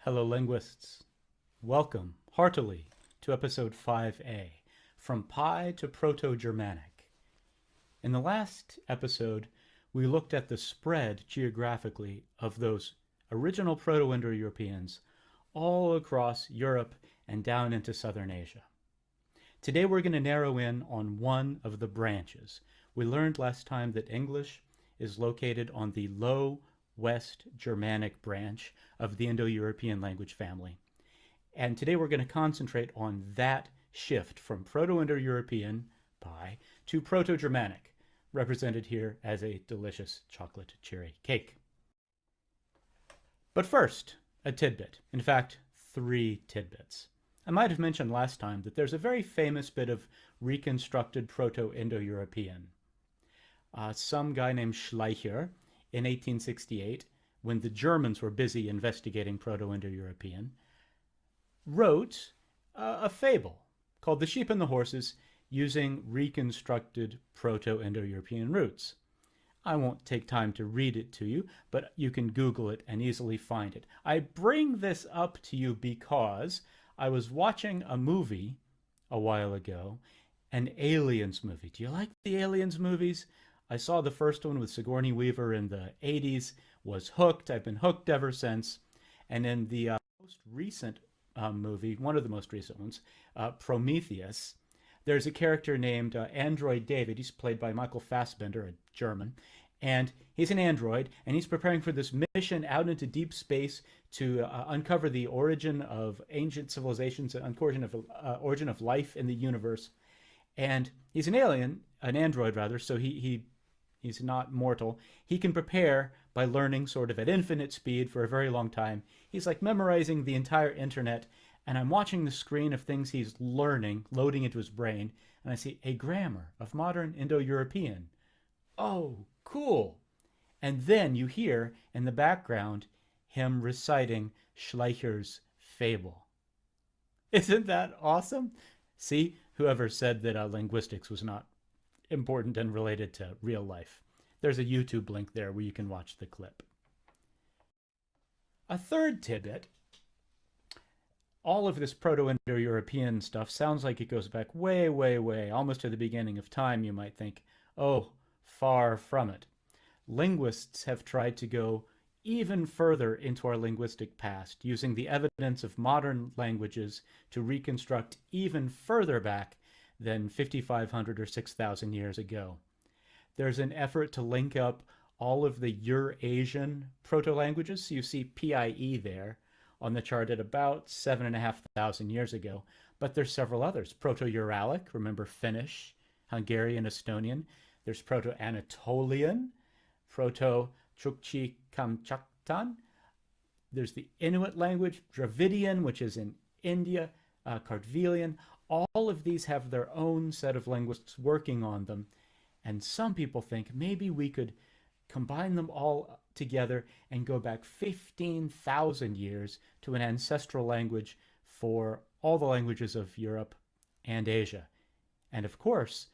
Hello, linguists. Welcome heartily to episode 5A, From Pi to Proto-Germanic. In the last episode, we looked at the spread geographically of those original Proto-Indo-Europeans all across Europe and down into Southern Asia. Today we're going to narrow in on one of the branches. We learned last time that English is located on the Low West Germanic branch of the Indo-European language family. And today we're going to concentrate on that shift from Proto-Indo-European, Pi, to Proto-Germanic, represented here as a delicious chocolate cherry cake. But first, a tidbit. In fact, 3 tidbits. I might have mentioned last time that there's a very famous bit of reconstructed Proto-Indo-European. Some guy named Schleicher in 1868, when the Germans were busy investigating Proto-Indo-European, wrote a fable called The Sheep and the Horses using reconstructed Proto-Indo-European roots. I won't take time to read it to you, but you can Google it and easily find it. I bring this up to you because I was watching a movie a while ago, an Aliens movie. Do you like the Aliens movies? I saw the first one with Sigourney Weaver in the 80s, was hooked. I've been hooked ever since. And in the most recent movie, one of the most recent ones, Prometheus, there's a character named Android David. He's played by Michael Fassbender, a German. And he's an android, and he's preparing for this mission out into deep space to uncover the origin of ancient civilizations, origin of life in the universe. And he's an android rather, so he's not mortal. He can prepare by learning sort of at infinite speed for a very long time. He's like memorizing the entire internet, and I'm watching the screen of things he's learning, loading into his brain, and I see a grammar of modern Indo-European. Oh, cool. And then you hear in the background him reciting Schleicher's fable. Isn't that awesome? See, whoever said that linguistics was not important and related to real life. There's a YouTube link there where you can watch the clip. A third tidbit. All of this Proto-Indo-European stuff sounds like it goes back way, way, way, almost to the beginning of time, you might think. Oh, far from it. Linguists have tried to go even further into our linguistic past, using the evidence of modern languages to reconstruct even further back than 5,500 or 6,000 years ago. There's an effort to link up all of the Eurasian proto-languages. So you see PIE there on the chart at about 7,500 years ago. But there's several others. Proto-Uralic, remember Finnish, Hungarian, Estonian. There's Proto-Anatolian, Proto-Chukchi-Kamchaktan. There's the Inuit language, Dravidian, which is in India, Kartvelian. All of these have their own set of linguists working on them. And some people think maybe we could combine them all together and go back 15,000 years to an ancestral language for all the languages of Europe and Asia. And of course,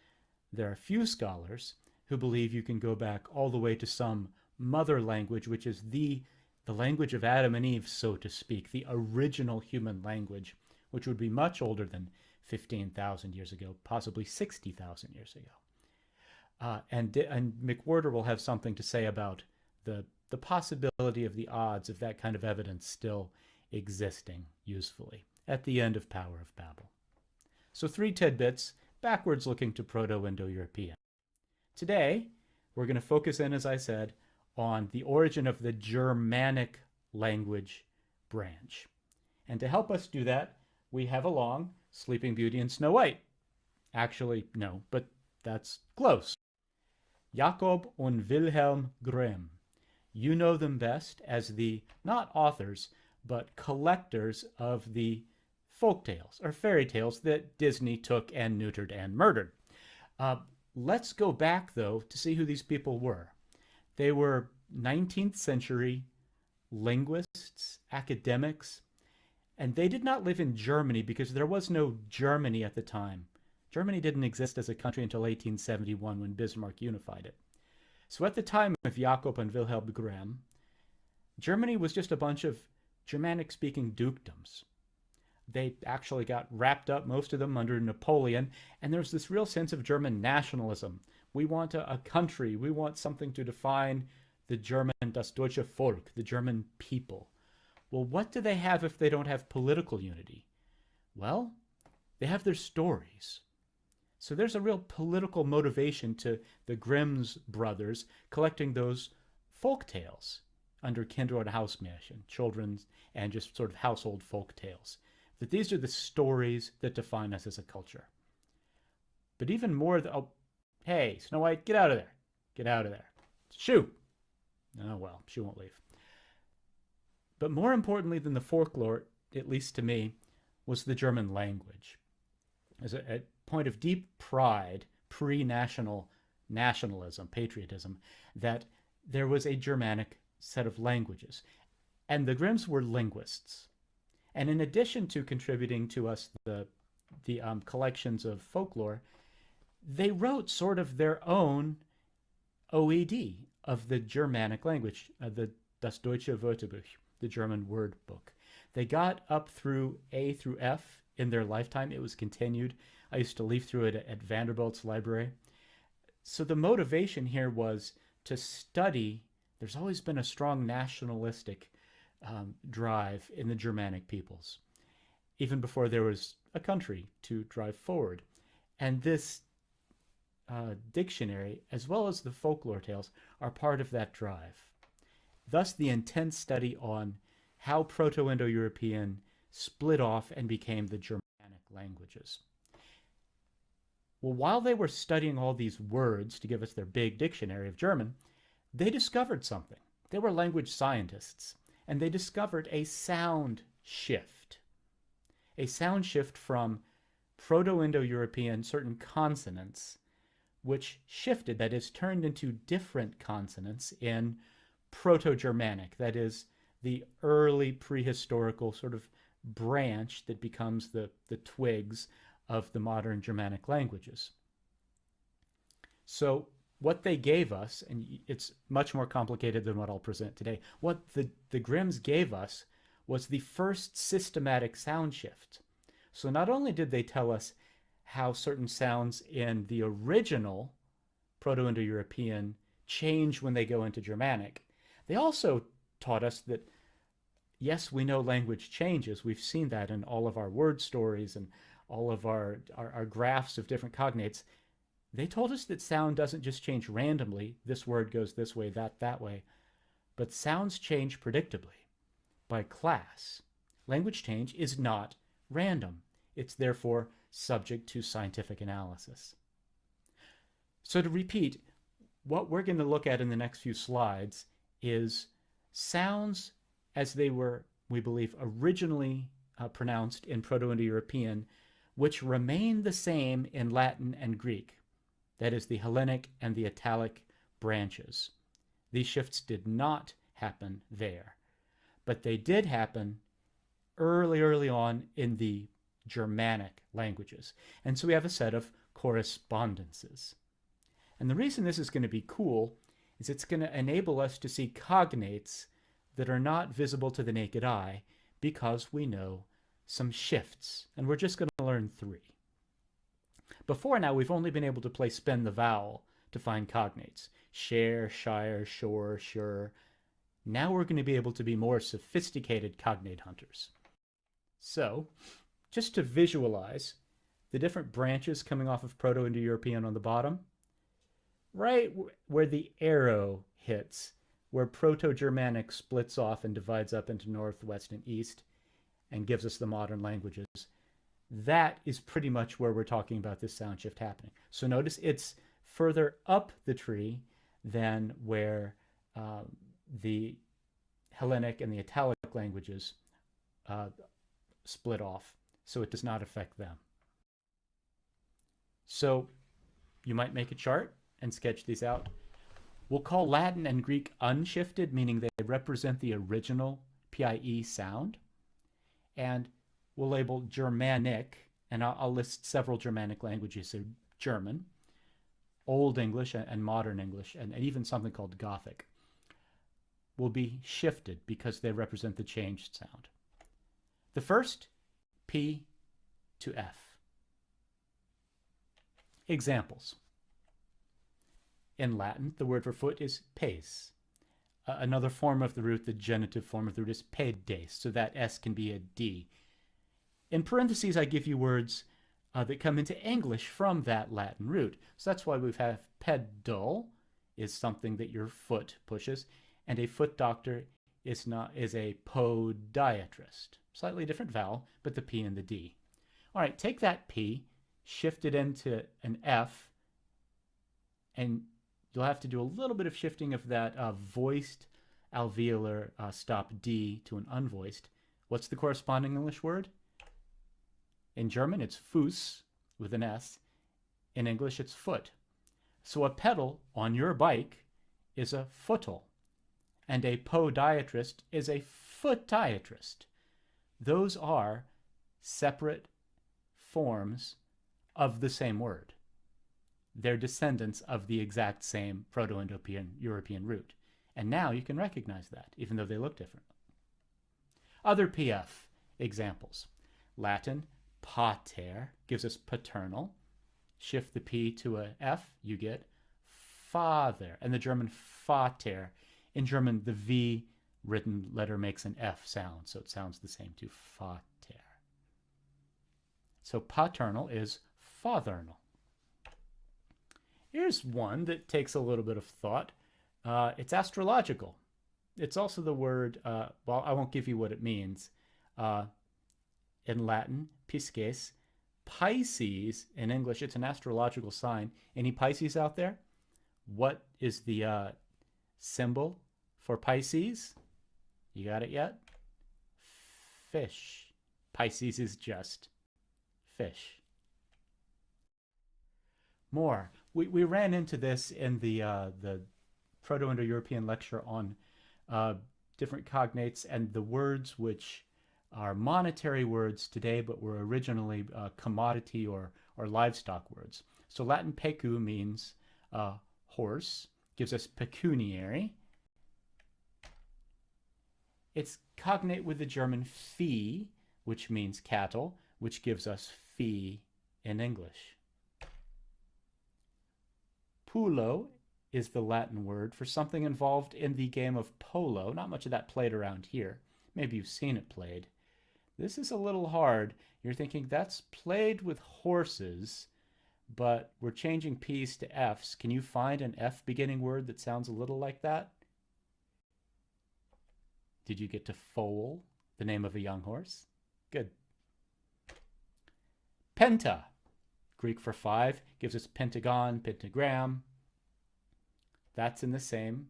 there are few scholars who believe you can go back all the way to some mother language, which is the language of Adam and Eve, so to speak, the original human language, which would be much older than 15,000 years ago, possibly 60,000 years ago. And McWhorter will have something to say about the possibility of the odds of that kind of evidence still existing usefully at the end of Power of Babel. So 3 tidbits, backwards looking to Proto-Indo-European. Today, we're going to focus in, as I said, on the origin of the Germanic language branch. And to help us do that, we have along Sleeping Beauty and Snow White. Actually, no, but that's close. Jakob und Wilhelm Grimm. You know them best as the, not authors, but collectors of the folk tales or fairy tales that Disney took and neutered and murdered. Let's go back, though, to see who these people were. They were 19th century linguists, academics, and they did not live in Germany because there was no Germany at the time. Germany didn't exist as a country until 1871 when Bismarck unified it. So at the time of Jakob and Wilhelm Grimm, Germany was just a bunch of Germanic-speaking dukedoms. They actually got wrapped up, most of them, under Napoleon, and there's this real sense of German nationalism. We want a country. We want something to define the German, das deutsche Volk, the German people. Well, what do they have if they don't have political unity? Well, they have their stories. So there's a real political motivation to the Grimm's brothers collecting those folk tales under Kinder- und Hausmärchen, children's and just sort of household folk tales. That these are the stories that define us as a culture. But even more, hey, Snow White, get out of there. Get out of there. Shoo! Oh, well, she won't leave. But more importantly than the folklore, at least to me, was the German language. As a point of deep pride, pre-national nationalism, patriotism, that there was a Germanic set of languages. And the Grimms were linguists. And in addition to contributing to us the collections of folklore, they wrote sort of their own OED of the Germanic language, das deutsche Wörterbuch, the German word book. They got up through A through F in their lifetime. It was continued. I used to leaf through it at Vanderbilt's library. So the motivation here was to study. There's always been a strong nationalistic drive in the Germanic peoples, even before there was a country to drive forward. And this dictionary, as well as the folklore tales, are part of that drive. Thus, the intense study on how Proto-Indo-European split off and became the Germanic languages. Well, while they were studying all these words to give us their big dictionary of German, they discovered something. They were language scientists, and they discovered a sound shift. A sound shift from Proto-Indo-European, certain consonants, which shifted, that is, turned into different consonants in Proto-Germanic, that is, the early prehistorical sort of branch that becomes the twigs of the modern Germanic languages. So what they gave us, and it's much more complicated than what I'll present today, what the Grimms gave us was the first systematic sound shift. So not only did they tell us how certain sounds in the original Proto-Indo-European change when they go into Germanic, they also taught us that, yes, we know language changes. We've seen that in all of our word stories and all of our graphs of different cognates. They told us that sound doesn't just change randomly. This word goes this way, that way. But sounds change predictably by class. Language change is not random. It's therefore subject to scientific analysis. So to repeat, what we're going to look at in the next few slides is sounds as they were, we believe, originally pronounced in Proto-Indo-European, which remain the same in Latin and Greek. That is, the Hellenic and the Italic branches. These shifts did not happen there, but they did happen early on in the Germanic languages. And so we have a set of correspondences. And the reason this is going to be cool is it's going to enable us to see cognates that are not visible to the naked eye because we know some shifts. And we're just going to learn 3. Before now, we've only been able to play spin the vowel to find cognates. Share, shire, shore, sure. Now we're going to be able to be more sophisticated cognate hunters. So, just to visualize the different branches coming off of Proto-Indo-European on the bottom, right where the arrow hits, where Proto-Germanic splits off and divides up into North, West, and East, and gives us the modern languages, that is pretty much where we're talking about this sound shift happening. So notice it's further up the tree than where the Hellenic and the Italic languages split off, so it does not affect them. So you might make a chart and sketch these out. We'll call Latin and Greek unshifted, meaning they represent the original PIE sound. And we'll label Germanic, and I'll list several Germanic languages. So German, Old English and Modern English, and even something called Gothic. will be shifted because they represent the changed sound. The first, P to F. Examples. In Latin, the word for foot is pes. Another form of the root, the genitive form of the root, is pedes, so that S can be a D. In parentheses, I give you words that come into English from that Latin root. So that's why we have pedal is something that your foot pushes, and a foot doctor is a podiatrist. Slightly different vowel, but the P and the D. All right, take that P, shift it into an F, and you'll have to do a little bit of shifting of that voiced alveolar stop D to an unvoiced. What's the corresponding English word? In German, it's Fuß with an S. In English, it's foot. So a pedal on your bike is a footle, and a podiatrist is a footdiatrist. Those are separate forms of the same word. They're descendants of the exact same Proto-Indo-European root. And now you can recognize that, even though they look different. Other PF examples. Latin, pater, gives us paternal. Shift the P to a F, you get father. And the German Vater. In German, the V written letter makes an F sound, so it sounds the same to Vater. So paternal is fathernal. Here's one that takes a little bit of thought. It's astrological. It's also the word, well, I won't give you what it means. In Latin, Pisces. Pisces, in English, it's an astrological sign. Any Pisces out there? What is the symbol for Pisces? You got it yet? Fish. Pisces is just fish. More. We ran into this in the Proto-Indo-European lecture on different cognates and the words which are monetary words today but were originally commodity or livestock words. So Latin pecu means horse, gives us pecuniary. It's cognate with the German Vieh, which means cattle, which gives us fee in English. Pulo is the Latin word for something involved in the game of polo. Not much of that played around here. Maybe you've seen it played. This is a little hard. You're thinking that's played with horses, but we're changing P's to F's. Can you find an F beginning word that sounds a little like that? Did you get to foal, the name of a young horse? Good. Penta, Greek for 5, gives us pentagon, pentagram. That's in the same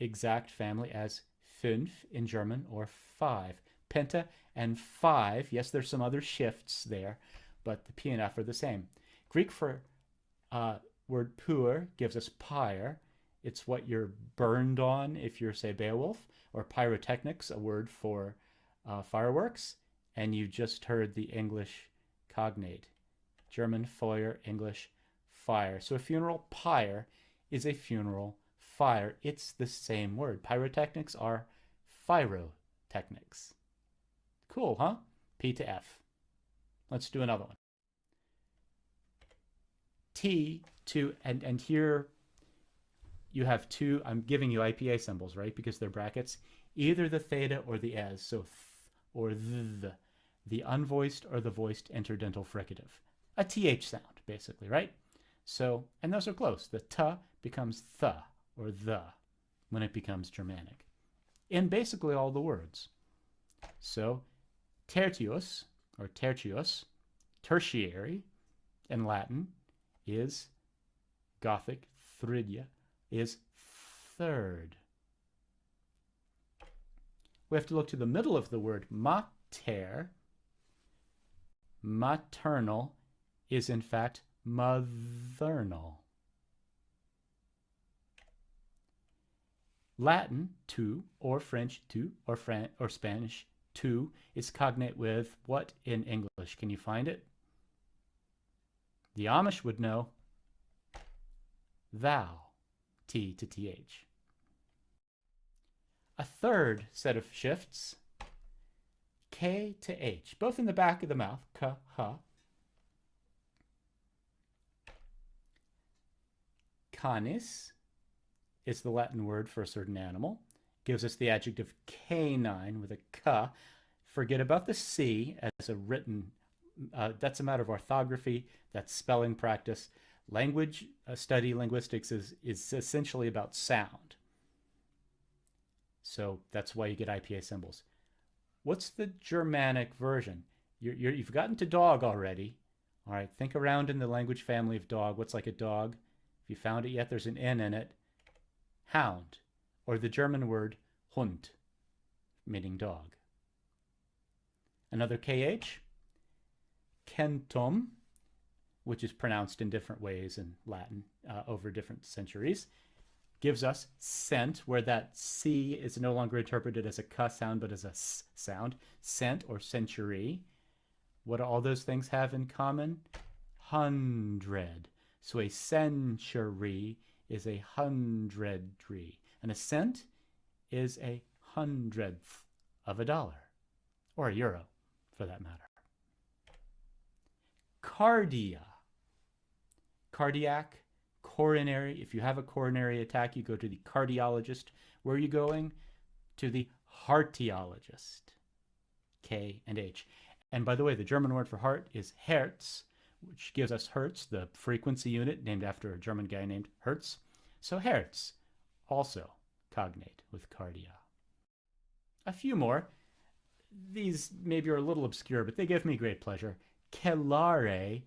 exact family as fünf in German, or 5. Penta and 5, yes, there's some other shifts there, but the P and F are the same. Greek for word pur gives us pyre. It's what you're burned on if you're, say, Beowulf, or pyrotechnics, a word for fireworks. And you just heard the English cognate. German Feuer, English fire. So a funeral pyre is a funeral fire. It's the same word. Pyrotechnics are pyrotechnics. Cool, huh? P to F. Let's do another one. T to, and here you have two, I'm giving you IPA symbols, right? Because they're brackets. Either the theta or the es, so th or the unvoiced or the voiced interdental fricative. A TH sound, basically, right? So, and those are close. The t becomes th or the when it becomes Germanic in basically all the words. So, tertius or tertius, tertiary in Latin is Gothic, thridia is third. We have to look to the middle of the word mater. Maternal is in fact mothernal. Latin, tu, or French, tu, or Spanish, tu, is cognate with what in English? Can you find it? The Amish would know. Thou, T to TH. A third set of shifts, K to H, both in the back of the mouth, K, H. Canis is the Latin word for a certain animal. Gives us the adjective canine with a K. Forget about the C as a written, that's a matter of orthography, that's spelling practice. Language study, linguistics, is essentially about sound. So that's why you get IPA symbols. What's the Germanic version? You've gotten to dog already. All right, think around in the language family of dog. What's like a dog? If you found it yet, there's an N in it. Hound, or the German word Hund, meaning dog. Another KH, kentum, which is pronounced in different ways in Latin over different centuries, gives us scent, where that C is no longer interpreted as a K sound, but as a S sound. Cent or century. What do all those things have in common? 100. So a century is a hundredry. And a cent is a hundredth of a dollar, or a euro, for that matter. Cardia. Cardiac, coronary. If you have a coronary attack, you go to the cardiologist. Where are you going? To the heartiologist. K and H. And by the way, the German word for heart is Herz, which gives us Hertz, the frequency unit named after a German guy named Hertz. So Hertz, also cognate with cardia. A few more. These maybe are a little obscure, but they give me great pleasure. Celare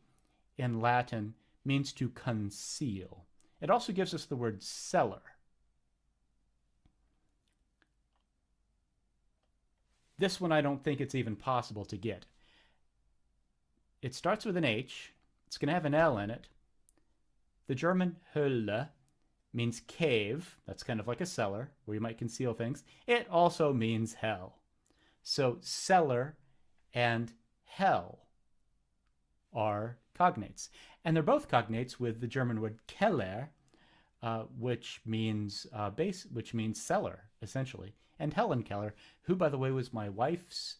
in Latin means to conceal. It also gives us the word cellar. This one I don't think it's even possible to get. It starts with an H. It's going to have an L in it. The German Höhle means cave. That's kind of like a cellar where you might conceal things. It also means hell. So cellar and hell are cognates. And they're both cognates with the German word Keller, which means cellar, essentially. And Helen Keller, who, by the way, was my wife's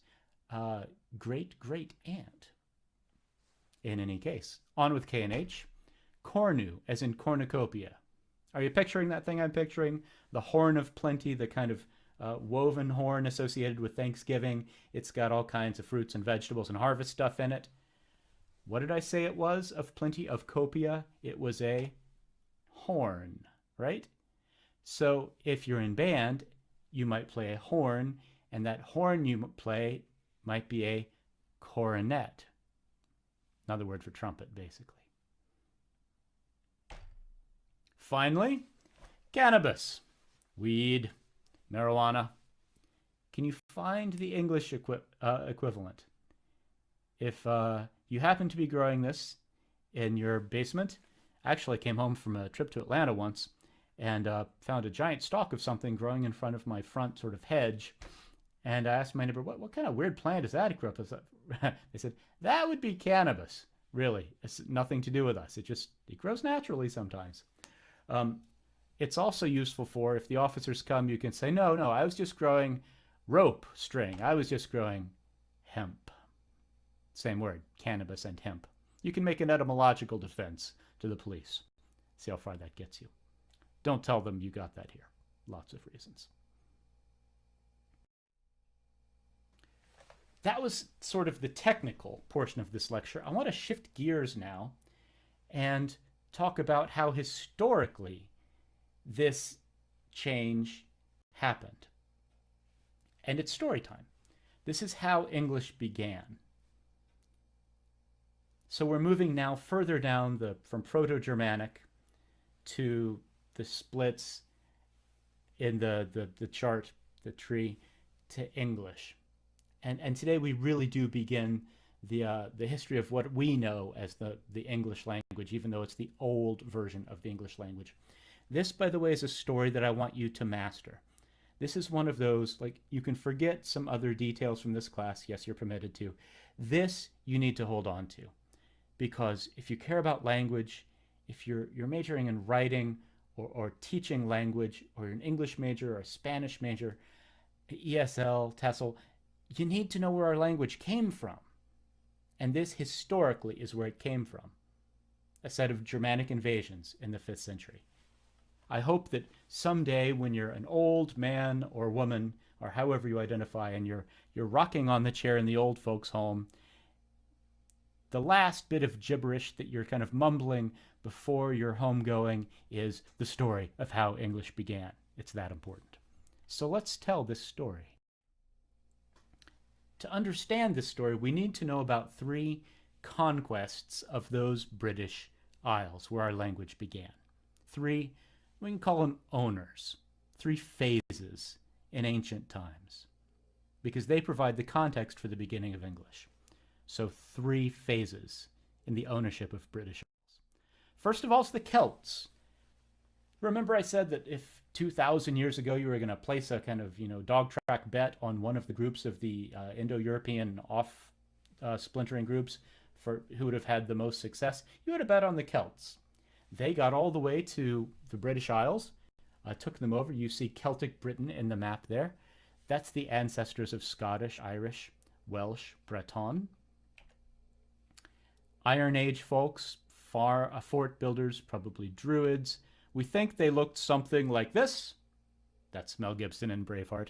great-great-aunt. In any case, on with K and H. Cornu, as in cornucopia. Are you picturing that thing I'm picturing? The horn of plenty, the kind of woven horn associated with Thanksgiving. It's got all kinds of fruits and vegetables and harvest stuff in it. What did I say it was of plenty of copia? It was a horn, right? So if you're in band, you might play a horn, and that horn you play might be a coronet. Another word for trumpet, basically. Finally, cannabis, weed, marijuana. Can you find the English equivalent? If you happen to be growing this in your basement, I actually came home from a trip to Atlanta once and found a giant stalk of something growing in front of my front sort of hedge. And I asked my neighbor, what kind of weird plant is that? They said, that would be cannabis. Really, it's nothing to do with us. It grows naturally sometimes. It's also useful for, if the officers come, you can say, no, I was just growing rope string. I was just growing hemp. Same word, cannabis and hemp. You can make an etymological defense to the police. See how far that gets you. Don't tell them you got that here. Lots of reasons. That was sort of the technical portion of this lecture. I want to shift gears now and talk about how historically this change happened. And it's story time. This is how English began. So we're moving now further down from Proto-Germanic to the splits in the chart, the tree, to English. And today we really do begin the history of what we know as the English language, even though it's the old version of the English language. This, by the way, is a story that I want you to master. This is one of those, like, you can forget some other details from this class. Yes, you're permitted to. This you need to hold on to. Because if you care about language, if you're majoring in writing or teaching language, or you're an English major or a Spanish major, ESL, TESOL, you need to know where our language came from. And this historically is where it came from, a set of Germanic invasions in the 5th century. I hope that someday when you're an old man or woman, or however you identify, and you're rocking on the chair in the old folks' home, the last bit of gibberish that you're kind of mumbling before you're homegoing is the story of how English began. It's that important. So let's tell this story. To understand this story, we need to know about 3 conquests of those British Isles where our language began. 3, we can call them owners, 3 phases in ancient times, because they provide the context for the beginning of English. So 3 phases in the ownership of British Isles. First of all is the Celts. Remember I said that if 2,000 years ago you were going to place a kind of, dog track bet on one of the groups of the Indo-European splintering groups for who would have had the most success, you would have bet on the Celts. They got all the way to the British Isles, took them over. You see Celtic Britain in the map there. That's the ancestors of Scottish, Irish, Welsh, Breton. Iron Age folks, fort builders, probably Druids. We think they looked something like this. That's Mel Gibson in Braveheart.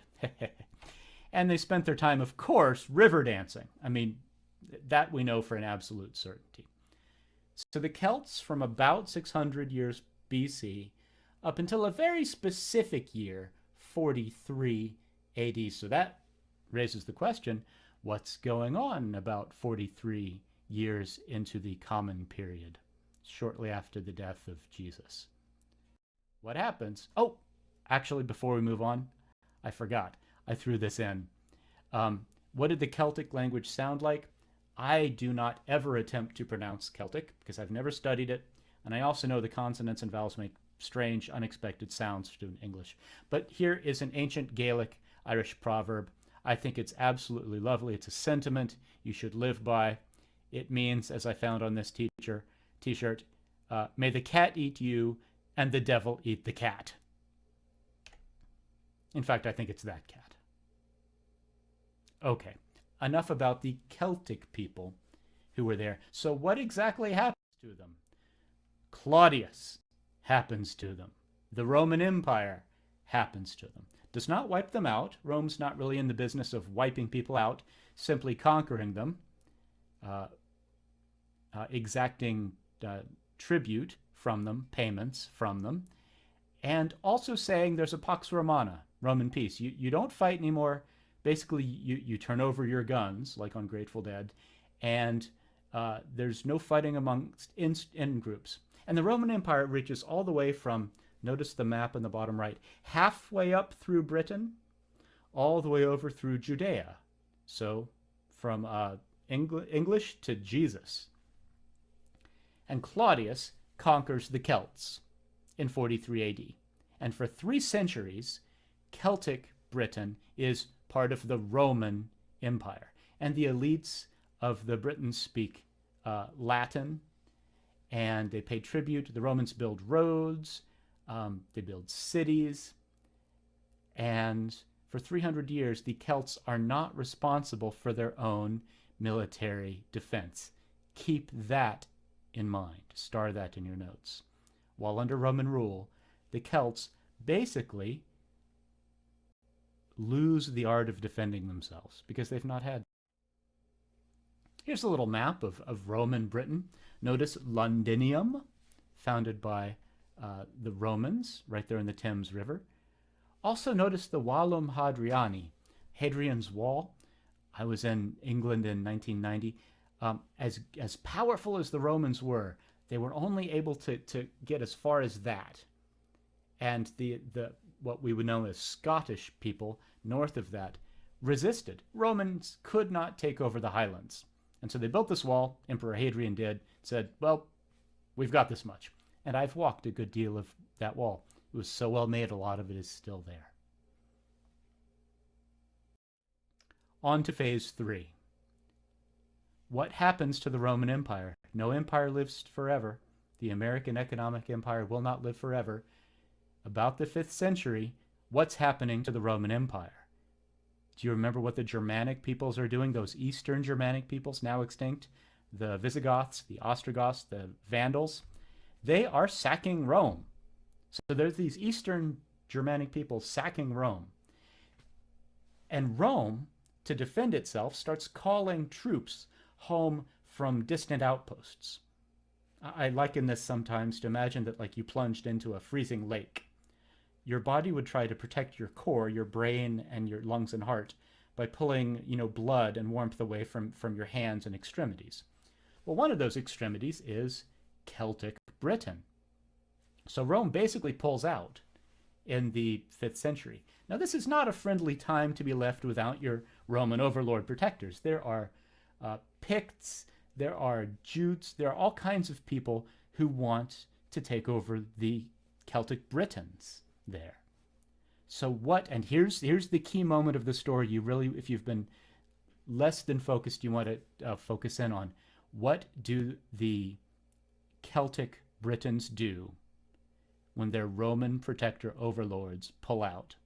And they spent their time, of course, river dancing. I mean, that we know for an absolute certainty. So the Celts, from about 600 years BC up until a very specific year, 43 AD. So that raises the question, what's going on about 43 years into the Common Period, shortly after the death of Jesus? What happens? Oh, actually, before we move on, I forgot. I threw this in. What did the Celtic language sound like? I do not ever attempt to pronounce Celtic because I've never studied it, and I also know the consonants and vowels make strange, unexpected sounds to an English. But here is an ancient Gaelic Irish proverb. I think it's absolutely lovely. It's a sentiment you should live by. It means, as I found on this t-shirt, may the cat eat you and the devil eat the cat. In fact, I think it's that cat. Okay, enough about the Celtic people who were there. So what exactly happens to them? Claudius happens to them. The Roman Empire happens to them. Does not wipe them out. Rome's not really in the business of wiping people out, simply conquering them, exacting tribute from them, payments from them, and also saying there's a Pax Romana, Roman peace. You don't fight anymore. Basically, you turn over your guns, like on Grateful Dead, and there's no fighting amongst in groups. And the Roman Empire reaches all the way from, notice the map in the bottom right, halfway up through Britain, all the way over through Judea. So from English to Jesus. And Claudius conquers the Celts in 43 AD. And for 3 centuries, Celtic Britain is part of the Roman Empire. And the elites of the Britons speak Latin, and they pay tribute. The Romans build roads, they build cities, and for 300 years, the Celts are not responsible for their own military defense. Keep that in mind. Star that in your notes. While under Roman rule, the Celts basically lose the art of defending themselves because they've not had. Here's a little map of Roman Britain. Notice Londinium, founded by the Romans, right there in the Thames River. Also notice the Wallum Hadriani, Hadrian's Wall. I was in England in 1990. As powerful as the Romans were, they were only able to get as far as that. And the what we would know as Scottish people north of that resisted. Romans could not take over the Highlands. And so they built this wall, Emperor Hadrian did, said, well, we've got this much. And I've walked a good deal of that wall. It was so well made, a lot of it is still there. On to phase 3. What happens to the Roman Empire? No empire lives forever. The American economic empire will not live forever. About the 5th century, what's happening to the Roman Empire? Do you remember what the Germanic peoples are doing? Those Eastern Germanic peoples, now extinct, the Visigoths, the Ostrogoths, the Vandals, they are sacking Rome. So there's these Eastern Germanic peoples sacking Rome. And Rome, to defend itself, starts calling troops home from distant outposts. I liken this sometimes to imagine that like you plunged into a freezing lake. Your body would try to protect your core, your brain and your lungs and heart by pulling, blood and warmth away from your hands and extremities. Well, one of those extremities is Celtic Britain. So Rome basically pulls out in the 5th century. Now, this is not a friendly time to be left without your Roman overlord protectors. There are Picts, there are Jutes, there are all kinds of people who want to take over the Celtic Britons there. So what, and here's the key moment of the story you really, if you've been less than focused, you want to focus in on. What do the Celtic Britons do when their Roman protector overlords pull out?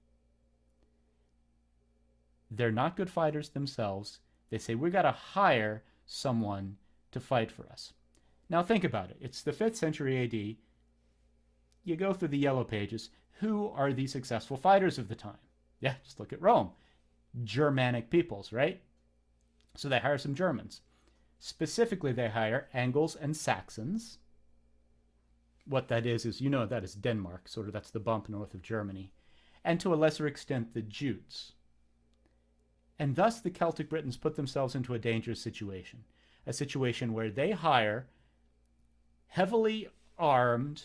They're not good fighters themselves. They say, we got to hire someone to fight for us. Now think about it. It's the 5th century AD. You go through the Yellow Pages. Who are the successful fighters of the time? Yeah, just look at Rome. Germanic peoples, right? So they hire some Germans. Specifically, they hire Angles and Saxons. What that is that is Denmark, sort of that's the bump north of Germany. And to a lesser extent, the Jutes. And thus the Celtic Britons put themselves into a dangerous situation. A situation where they hire heavily armed,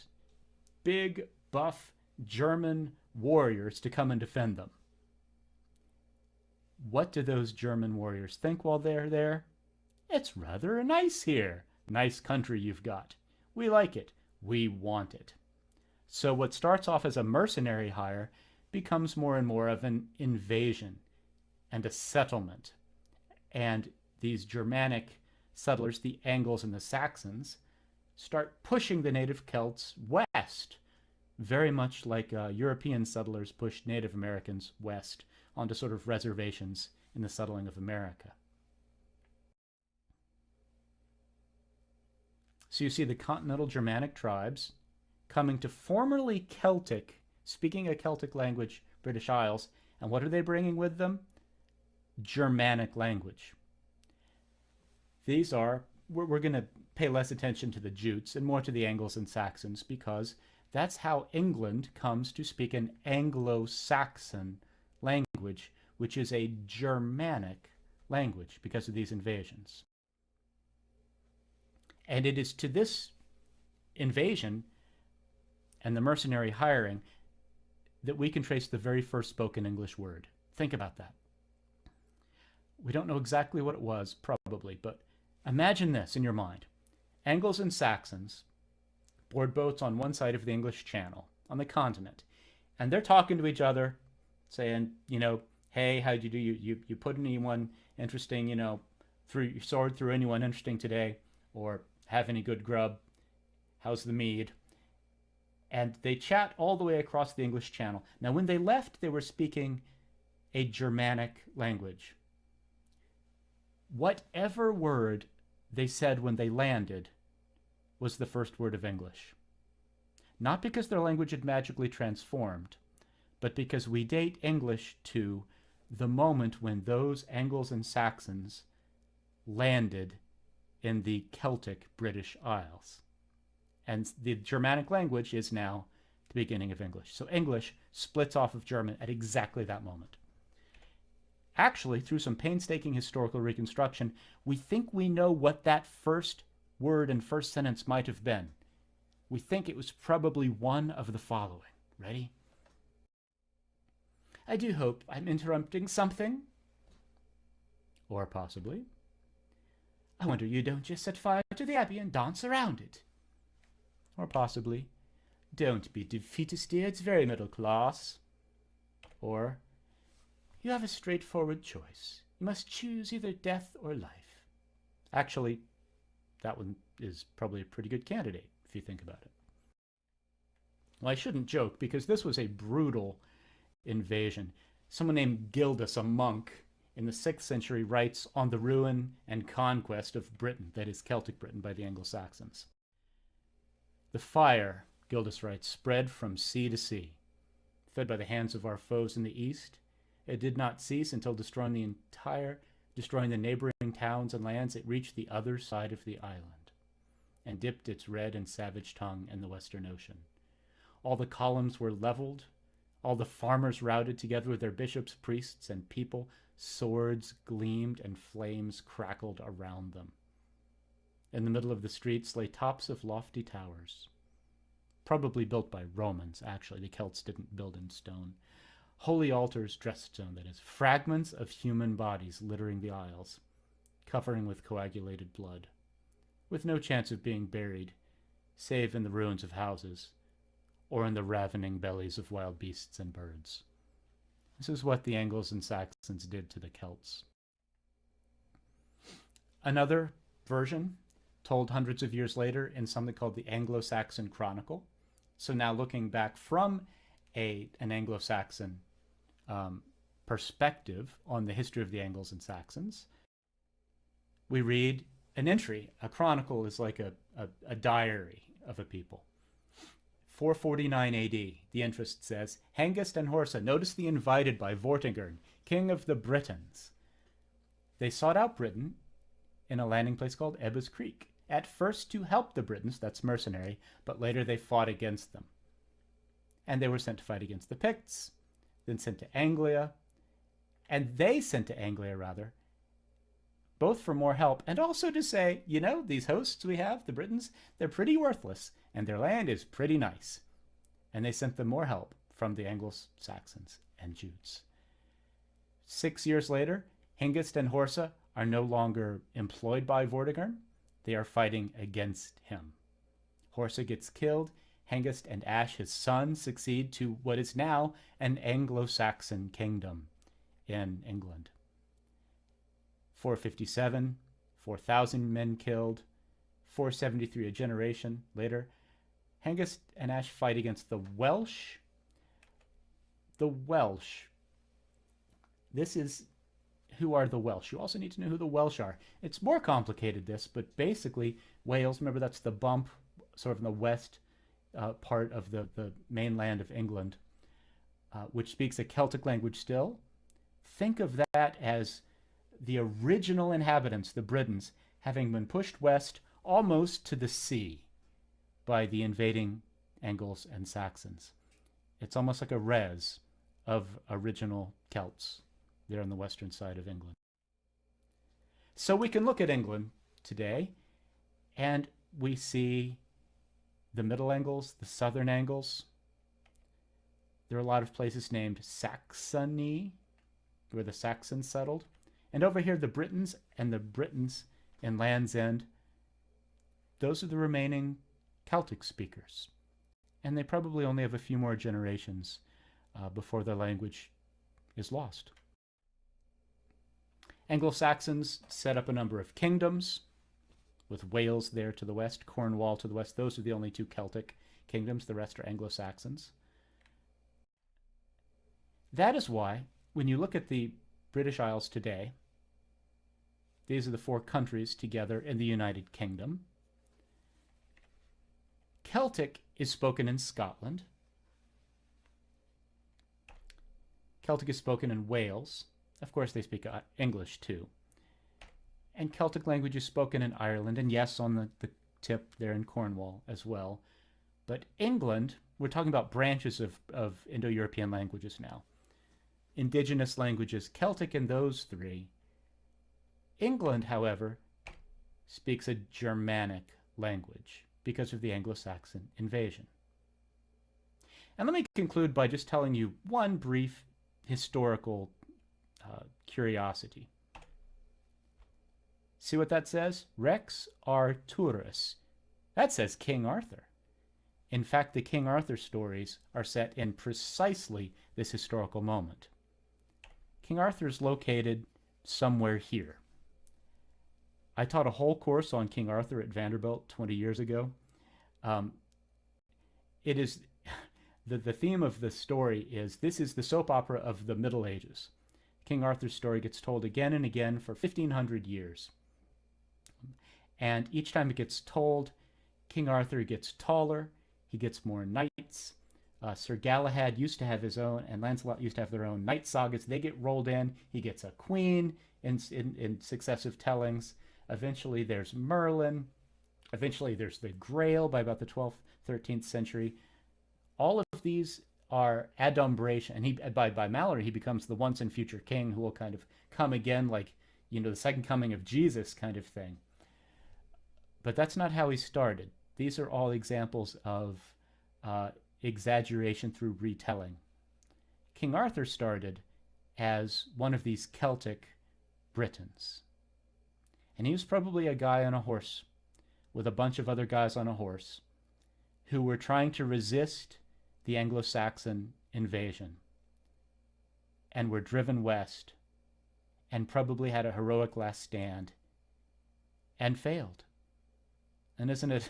big, buff German warriors to come and defend them. What do those German warriors think while they're there? It's rather nice here. Nice country you've got. We like it. We want it. So what starts off as a mercenary hire becomes more and more of an invasion and a settlement. And these Germanic settlers, the Angles and the Saxons, start pushing the native Celts west, very much like European settlers pushed Native Americans west onto sort of reservations in the settling of America. So you see the continental Germanic tribes coming to formerly Celtic, speaking a Celtic language, British Isles, and what are they bringing with them? Germanic language. These are, we're going to pay less attention to the Jutes and more to the Angles and Saxons because that's how England comes to speak an Anglo-Saxon language, which is a Germanic language because of these invasions. And it is to this invasion and the mercenary hiring that we can trace the very first spoken English word. Think about that. We don't know exactly what it was, probably, but imagine this in your mind. Angles and Saxons board boats on one side of the English Channel, on the continent, and they're talking to each other, saying, hey, how'd you do? You put anyone interesting, through your sword through anyone interesting today, or have any good grub? How's the mead? And they chat all the way across the English Channel. Now, when they left, they were speaking a Germanic language. Whatever word they said when they landed was the first word of English. Not because their language had magically transformed, but because we date English to the moment when those Angles and Saxons landed in the Celtic British Isles. And the Germanic language is now the beginning of English. So English splits off of German at exactly that moment. Actually, through some painstaking historical reconstruction, we think we know what that first word and first sentence might have been. We think it was probably one of the following. Ready? I do hope I'm interrupting something. Or possibly, I wonder you don't just set fire to the Abbey and dance around it. Or possibly, don't be defeatist, dear, it's very middle class. Or, you have a straightforward choice. You must choose either death or life. Actually, that one is probably a pretty good candidate, if you think about it. Well, I shouldn't joke, because this was a brutal invasion. Someone named Gildas, a monk, in the 6th century writes on the ruin and conquest of Britain, that is Celtic Britain, by the Anglo-Saxons. The fire, Gildas writes, spread from sea to sea. Fed by the hands of our foes in the east, it did not cease until destroying the neighboring towns and lands, it reached the other side of the island and dipped its red and savage tongue in the western ocean. All the columns were leveled, all the farmers routed together with their bishops, priests, and people. Swords gleamed and flames crackled around them. In the middle of the streets lay tops of lofty towers, probably built by Romans, actually. The Celts didn't build in stone. Holy altars, dressed stone, that is. Fragments of human bodies littering the aisles, covering with coagulated blood, with no chance of being buried, save in the ruins of houses, or in the ravening bellies of wild beasts and birds. This is what the Angles and Saxons did to the Celts. Another version, told hundreds of years later in something called the Anglo-Saxon Chronicle. So now looking back from an Anglo-Saxon perspective on the history of the Angles and Saxons, we read an entry. A chronicle is like a diary of a people. 449 AD, the interest says, Hengist and Horsa, notice the invited by Vortigern, king of the Britons. They sought out Britain in a landing place called Ebba's Creek, at first to help the Britons, that's mercenary, but later they fought against them. And they were sent to fight against the Picts, then sent to Anglia, and they sent to Anglia, rather, both for more help and also to say, you know, these hosts we have, the Britons, they're pretty worthless, and their land is pretty nice. And they sent them more help from the Anglo-Saxons and Jutes. 6 years later, Hengist and Horsa are no longer employed by Vortigern. They are fighting against him. Horsa gets killed. Hengist and Ash, his son, succeed to what is now an Anglo-Saxon kingdom in England. 457, 4,000 men killed. 473, a generation later, Hengist and Ash fight against the Welsh. The Welsh. Who are the Welsh? You also need to know who the Welsh are. It's more complicated, this, but basically Wales, remember that's the bump sort of in the west part of the mainland of England, which speaks a Celtic language still. Think of that as the original inhabitants, the Britons, having been pushed west almost to the sea by the invading Angles and Saxons. It's almost like a res of original Celts there on the western side of England. So we can look at England today and we see the Middle Angles, the Southern Angles. There are a lot of places named Saxony, where the Saxons settled. And over here, the Britons and the Britons in Land's End, those are the remaining Celtic speakers. And they probably only have a few more generations before their language is lost. Anglo-Saxons set up a number of kingdoms, with Wales there to the west, Cornwall to the west. Those are the only two Celtic kingdoms. The rest are Anglo-Saxons. That is why, when you look at the British Isles today, these are the four countries together in the United Kingdom. Celtic is spoken in Scotland. Celtic is spoken in Wales. Of course, they speak English too. And Celtic language is spoken in Ireland, and yes, on the tip there in Cornwall as well. But England, we're talking about branches of Indo-European languages now. Indigenous languages, Celtic and those three. England, however, speaks a Germanic language because of the Anglo-Saxon invasion. And let me conclude by just telling you one brief historical curiosity. See what that says? Rex Arturus. That says King Arthur. In fact, the King Arthur stories are set in precisely this historical moment. King Arthur is located somewhere here. I taught a whole course on King Arthur at Vanderbilt 20 years ago. It is the theme of the story is this is the soap opera of the Middle Ages. King Arthur's story gets told again and again for 1,500 years. And each time it gets told, King Arthur gets taller, he gets more knights. Sir Galahad used to have his own, and Lancelot used to have their own knight sagas. They get rolled in. He gets a queen in successive tellings. Eventually there's Merlin. Eventually there's the Grail by about the 12th, 13th century. All of these are adumbration, and by Malory he becomes the once and future king who will kind of come again, like, you know, the second coming of Jesus kind of thing. But that's not how he started. These are all examples of exaggeration through retelling. King Arthur started as one of these Celtic Britons. And he was probably a guy on a horse with a bunch of other guys on a horse who were trying to resist the Anglo-Saxon invasion and were driven west and probably had a heroic last stand and failed. And isn't it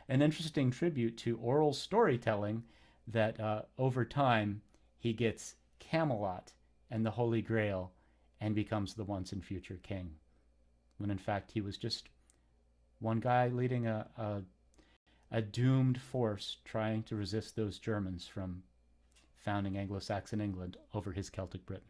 an interesting tribute to oral storytelling that over time he gets Camelot and the Holy Grail and becomes the once and future king, when in fact he was just one guy leading a doomed force trying to resist those Germans from founding Anglo-Saxon England over his Celtic Britain.